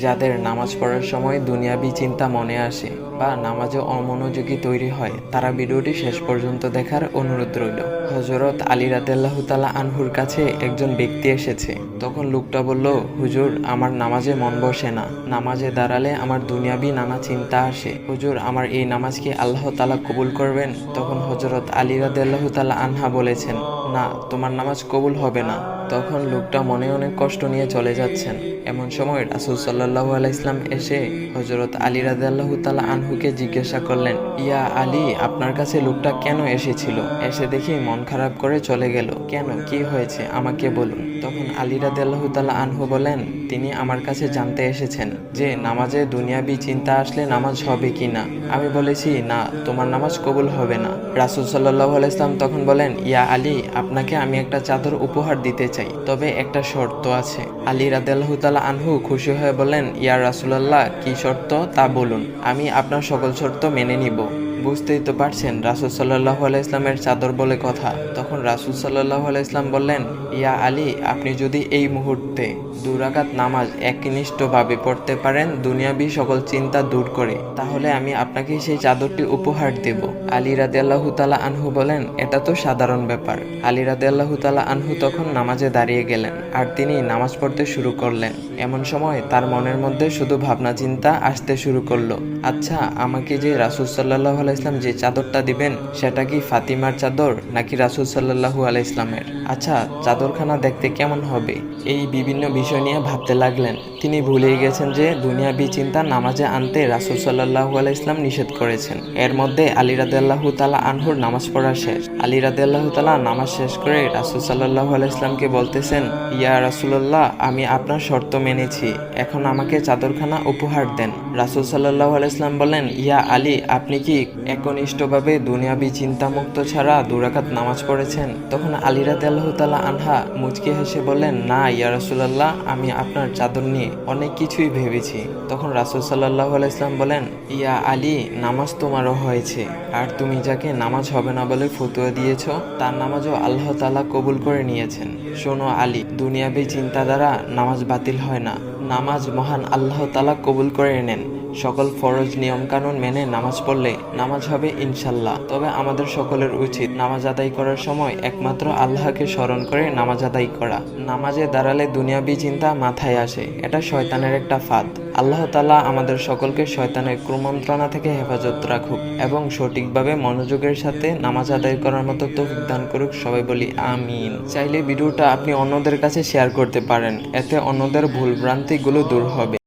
যাদের নামাজ পড়ার সময় দুনিয়াবি চিন্তা মনে আসে বা নামাজে অমনোযোগী তৈরি হয়, তারা ভিডিওটি শেষ পর্যন্ত দেখার অনুরোধ রইল। হযরত আলী রাদিয়াল্লাহু তাআলা আনহুর কাছে একজন ব্যক্তি এসেছে। তখন লোকটা বলল, হুজুর, আমার নামাজে মন বসে না। নামাজে দাঁড়ালে আমার দুনিয়াবি নানা চিন্তা আসে। হুজুর, আমার এই নামাজ কি আল্লাহ তাআলা কবুল করবেন? তখন হযরত আলী রাদিয়াল্লাহু তাআলা আনহা বলেছেন, না, তোমার নামাজ কবুল হবে না। তখন লোকটা মনে অনেক কষ্ট নিয়ে চলে যাচ্ছেন। এমন সময় রাসূল সাল্লাল্লাহু আলাইহি ওয়াসাল্লাম এসে হযরত আলী রাদিয়াল্লাহু তাআলা আনহুকে জিজ্ঞাসা করলেন, ইয়া আলী, আপনার কাছে লোকটা কেন এসেছিল? এসে দেখি মন খারাপ করে চলে গেল। কেন, কি হয়েছে, আমাকে বলুন। তখন আলী রাদিয়াল্লাহু তাআলা আনহু বলেন, তিনি আমার কাছে জানতে এসেছেন যে নামাজে দুনিয়াবি চিন্তা আসলে নামাজ হবে কিনা। আমি বলেছি, না, তোমার নামাজ কবুল হবে না। রাসূল সাল্লাল্লাহু আলাইহি ওয়াসাল্লাম তখন বলেন, ইয়া আলী, আপনাকে আমি একটা চাদর উপহার দিতে চাই, তবে একটা শর্ত আছে। আলী রাদিয়াল্লাহু তাআলা আনহু খুশি হয়ে বলেন, ইয়া রাসূলুল্লাহ, কি শর্ত তা বলুন, আমি আপনার সকল শর্ত মেনে নিব। বুঝতেই তো পারছেন রাসূল সাল্লাল্লাহু আলাইহি ওয়াসাল্লামের চাদর বলে কথা। তখন রাসূল সাল্লাল্লাহু আলাইহি ওয়াসাল্লাম বললেন, ইয়া আলী, আপনি যদি এই মুহূর্তে 2 রাকাত নামাজ একনিষ্ঠভাবে পড়তে পারেন দুনিয়াবি সকল চিন্তা দূর করে, তাহলে আমি আপনাকে সেই চাদরটি উপহার দেব। আলী রাদিয়াল্লাহু তাআলা আনহু বলেন, এটা তো সাধারণ ব্যাপার। আলী রাদিয়াল্লাহু তাআলা আনহু তখন নামাজে দাঁড়িয়ে গেলেন আর তিনি নামাজ পড়তে শুরু করলেন। এমন সময় তার মনের মধ্যে শুধু ভাবনা চিন্তা আসতে শুরু করলো, আচ্ছা, আমাকে যে রাসূল সাল্লাল্লাহু আলাইহি ওয়াসাল্লাম যে চাদরটা দিবেন, সেটা কি ফাতিমার চাদর নাকি রাসূল সাল্লাল্লাহু আলাইহি ওয়াসাল্লামের? আচ্ছা, চাদরখানা দেখতে কেমন হবে? এই বিভিন্ন বিষয় নিয়ে ভাবতে লাগলেন। তিনি ভুলেই গেছেন যে দুনিয়াবি চিন্তা নামাজে আনতে রাসূল সাল্লাল্লাহু আলাইহি ওয়াসাল্লাম নিষেধ করেছেন। এর মধ্যে আলী রাদিয়াল্লাহু তাআলা আনহুর নামাজ পড়া শেষ। আলী রাদিয়াল্লাহু তাআলা নামাজ শেষ করে রাসূল সাল্লাল্লাহু আলাইহি ওয়াসাল্লামকে বলতেছেন, ইয়া রাসূলুল্লাহ, আমি আপনার শর্ত মেনেছি, এখন আমাকে চাদরখানা উপহার দেন। রাসূল সাল্লাল্লাহু আলাইহি ওয়াসাল্লাম বলেন, ইয়া আলী, আপনি কি একনিষ্ঠভাবে দুনিয়াবি চিন্তামুক্ত ছাড়া 2 রাকাত নামাজ পড়েছেন? তখন আলী রাদিয়াল্লাহু তাআলা আনহা মুচকি হেসে বললেন, না ইয়া রাসূলুল্লাহ, আমি আপনার চাদর নিয়ে অনেক কিছুই ভেবেছি। তখন রাসূল সাল্লাল্লাহু আলাইহি ওয়াসাল্লাম বলেন, ইয়া আলী, নামাজ তোমারও হয়েছে, আর তুমি যাকে নামাজ হবে না বলে ফতোয়া দিয়েছ, তার নামাজও আল্লাহ তাআলা কবুল করে নিয়েছেন। শোনো আলী, দুনিয়াবি চিন্তা দ্বারা নামাজ বাতিল হয় না, নামাজ মহান আল্লাহ তাআলা কবুল করে নেন। সকল ফরজ নিয়ম কানুন মেনে নামাজ পড়লে নামাজ হবে ইনশাল্লাহ। তবে আমাদের সকলের উচিত নামাজ আদায় করার সময় একমাত্র আল্লাহকে স্মরণ করে নামাজ আদায় করা। নামাজে দাঁড়ালে দুনিয়াবি চিন্তা মাথায় আসে, এটা শয়তানের একটা ফাঁদ। আল্লাহ তাআলা আমাদের সকলকে শয়তানের কুমন্ত্রণা থেকে হেফাজত রাখুক এবং সঠিকভাবে মনোযোগের সাথে নামাজ আদায় করার মতো তৌফিক দান করুক। সবাই বলি আমিন। চাইলে ভিডিওটা আপনি অন্যদের কাছে শেয়ার করতে পারেন, এতে অন্যদের ভুল ভ্রান্তিগুলো দূর হবে।